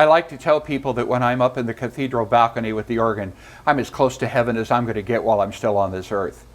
I like to tell people that when I'm up in the cathedral balcony with the organ, I'm as close to heaven as I'm going to get while I'm still on this earth.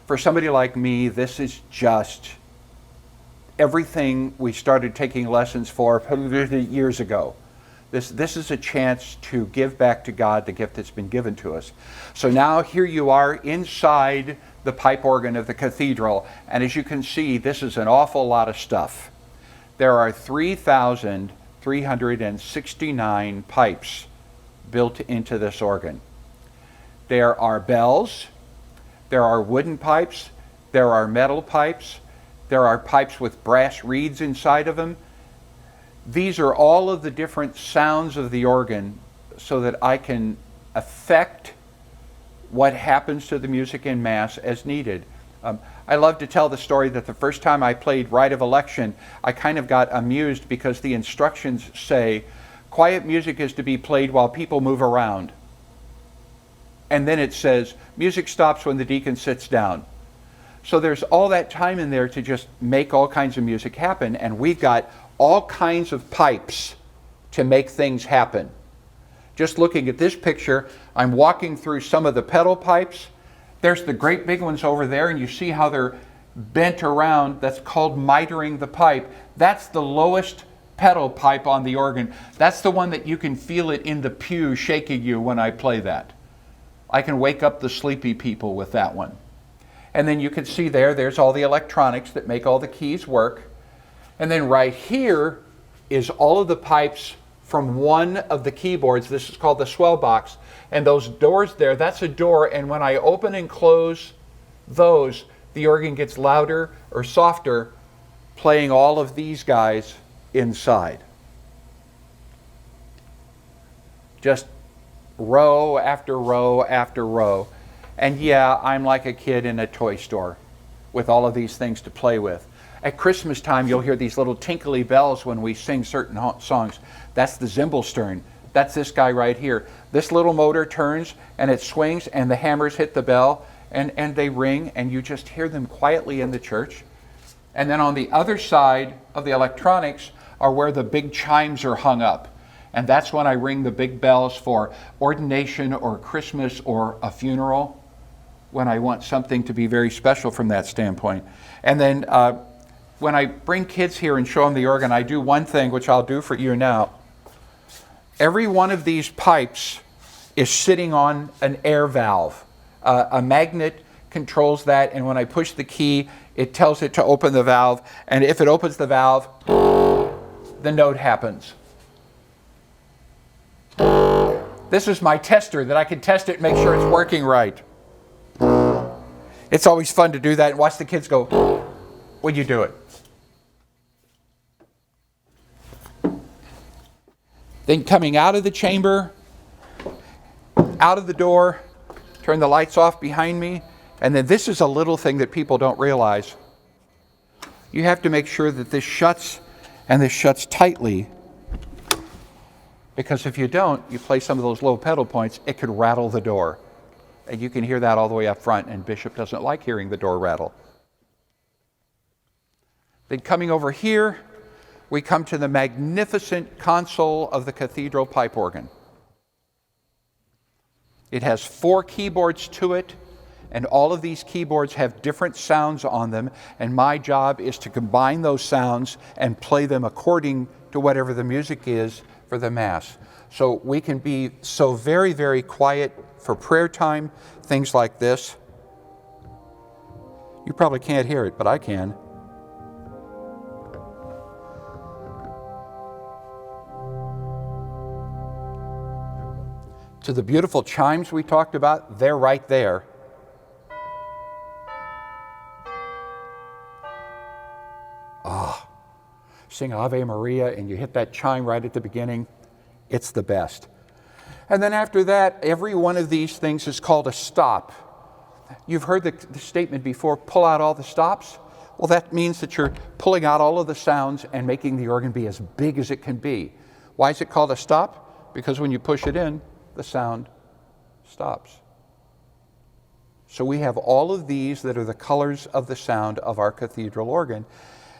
For somebody like me, this is just everything we started taking lessons for years ago. This is a chance to give back to God the gift that's been given to us. So now here you are inside the pipe organ of the cathedral, and as you can see, this is an awful lot of stuff. There are 3,369 pipes built into this organ. There are bells, there are wooden pipes, there are metal pipes, there are pipes with brass reeds inside of them. These are all of the different sounds of the organ so that I can affect what happens to the music in Mass as needed. I love to tell the story that the first time I played Rite of Election, I kind of got amused because the instructions say, quiet music is to be played while people move around. And then it says, music stops when the deacon sits down. So there's all that time in there to just make all kinds of music happen, and we've got all kinds of pipes to make things happen. Just looking at this picture, I'm walking through some of the pedal pipes. There's the great big ones over there, and you see how they're bent around. That's called mitering the pipe. That's the lowest pedal pipe on the organ. That's the one that you can feel it in the pew shaking you when I play that. I can wake up the sleepy people with that one. And then you can see there's all the electronics that make all the keys work. And then right here is all of the pipes from one of the keyboards. This is called the swell box. And those doors there, that's a door. And when I open and close those, the organ gets louder or softer, playing all of these guys inside. Just row after row after row. And yeah, I'm like a kid in a toy store with all of these things to play with. At Christmas time, you'll hear these little tinkly bells when we sing certain songs. That's the Zimbelstern. That's this guy right here. This little motor turns and it swings and the hammers hit the bell and they ring and you just hear them quietly in the church. And then on the other side of the electronics are where the big chimes are hung up. And that's when I ring the big bells for ordination or Christmas or a funeral, when I want something to be very special from that standpoint. And then when I bring kids here and show them the organ, I do one thing, which I'll do for you now. Every one of these pipes is sitting on an air valve. A magnet controls that, and when I push the key, it tells it to open the valve, and if it opens the valve, the note happens. This is my tester that I can test it and make sure it's working right. It's always fun to do that and watch the kids go when you do it. Then coming out of the chamber, out of the door, turn the lights off behind me, and then this is a little thing that people don't realize. You have to make sure that this shuts and this shuts tightly, because if you don't, you play some of those low pedal points, it could rattle the door. And you can hear that all the way up front, and Bishop doesn't like hearing the door rattle. Then coming over here, we come to the magnificent console of the cathedral pipe organ. It has 4 keyboards to it, and all of these keyboards have different sounds on them, and my job is to combine those sounds and play them according to whatever the music is for the Mass. So we can be so very, very quiet for prayer time, things like this. You probably can't hear it, but I can. To the beautiful chimes we talked about, they're right there. Sing Ave Maria and you hit that chime right at the beginning, it's the best. And then after that, every one of these things is called a stop. You've heard the statement before, pull out all the stops. Well, that means that you're pulling out all of the sounds and making the organ be as big as it can be. Why is it called a stop? Because when you push it in, the sound stops. So we have all of these that are the colors of the sound of our cathedral organ.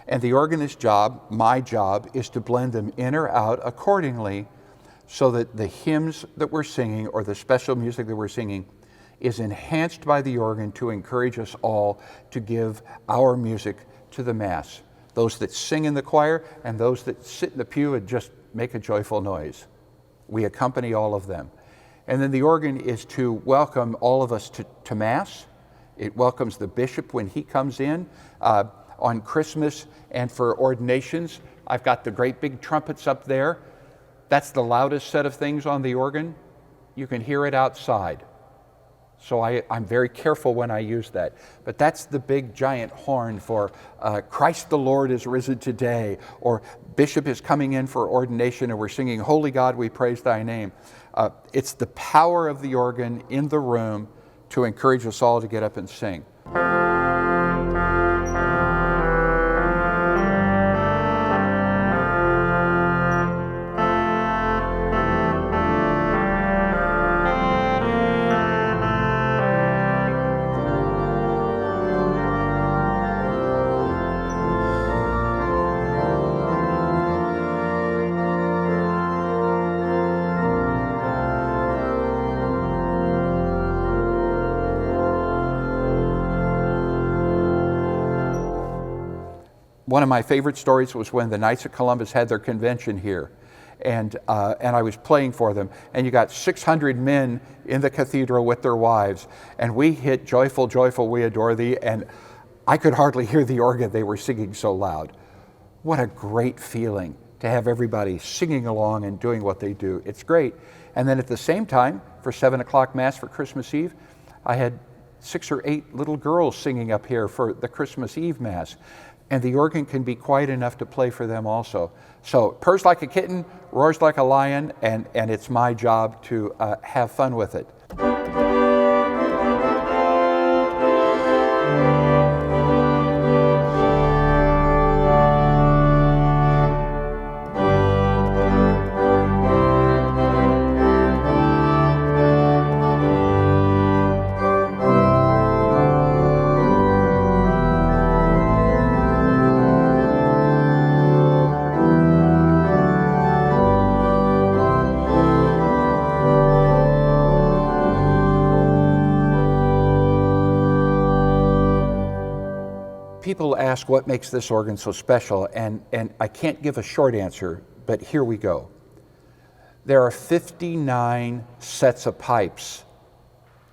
And the organist's job, my job, is to blend them in or out accordingly so that the hymns that we're singing or the special music that we're singing is enhanced by the organ to encourage us all to give our music to the Mass. Those that sing in the choir and those that sit in the pew and just make a joyful noise. We accompany all of them. And then the organ is to welcome all of us to Mass. It welcomes the bishop when he comes in on Christmas and for ordinations. I've got the great big trumpets up there. That's the loudest set of things on the organ. You can hear it outside. So I'm very careful when I use that. But that's the big giant horn for Christ the Lord is risen today, or Bishop is coming in for ordination and we're singing, Holy God, we praise thy name. It's the power of the organ in the room to encourage us all to get up and sing. One of my favorite stories was when the Knights of Columbus had their convention here, and I was playing for them, and you got 600 men in the cathedral with their wives, and we hit Joyful, Joyful, We Adore Thee, and I could hardly hear the organ, they were singing so loud. What a great feeling to have everybody singing along and doing what they do. It's great. And then at the same time, for 7 o'clock Mass for Christmas Eve, I had 6 or 8 little girls singing up here for the Christmas Eve Mass. And the organ can be quiet enough to play for them also. So purrs like a kitten, roars like a lion, and it's my job to have fun with it. People ask what makes this organ so special, and I can't give a short answer, but here we go. There are 59 sets of pipes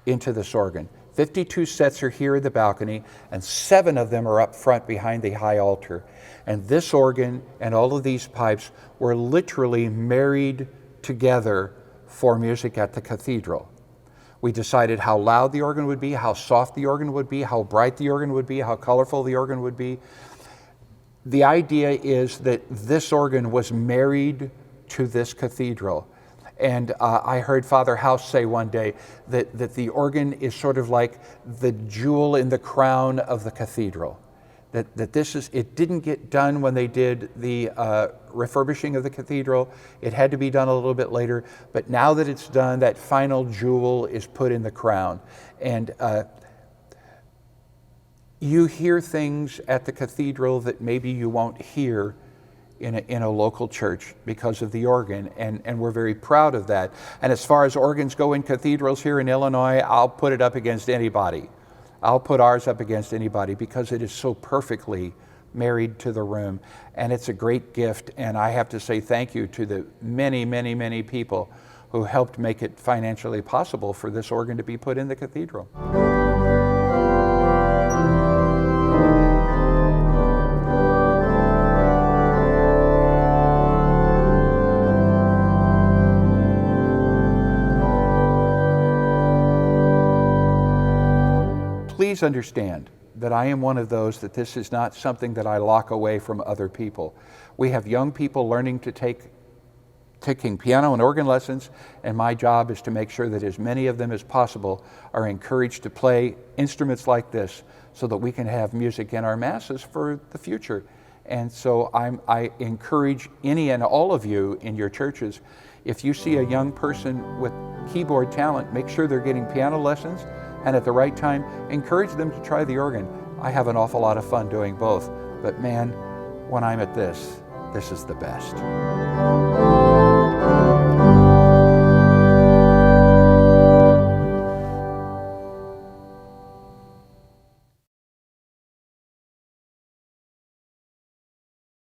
into this organ. 52 sets are here in the balcony, and 7 of them are up front behind the high altar. And this organ and all of these pipes were literally married together for music at the cathedral. We decided how loud the organ would be, how soft the organ would be, how bright the organ would be, how colorful the organ would be. The idea is that this organ was married to this cathedral. And I heard Father House say one day that the organ is sort of like the jewel in the crown of the cathedral. That this is, it didn't get done when they did the refurbishing of the cathedral. It had to be done a little bit later, but now that it's done, that final jewel is put in the crown. And you hear things at the cathedral that maybe you won't hear in a local church because of the organ, and we're very proud of that. And as far as organs go in cathedrals here in Illinois, I'll put it up against anybody. I'll put ours up against anybody because it is so perfectly married to the room, and it's a great gift. And I have to say thank you to the many, many, many people who helped make it financially possible for this organ to be put in the cathedral. Please understand that I am one of those that this is not something that I lock away from other people. We have young people learning to taking piano and organ lessons, and my job is to make sure that as many of them as possible are encouraged to play instruments like this so that we can have music in our masses for the future. And so I encourage any and all of you in your churches, if you see a young person with keyboard talent, make sure they're getting piano lessons, and at the right time, encourage them to try the organ. I have an awful lot of fun doing both, but man, when I'm at this is the best.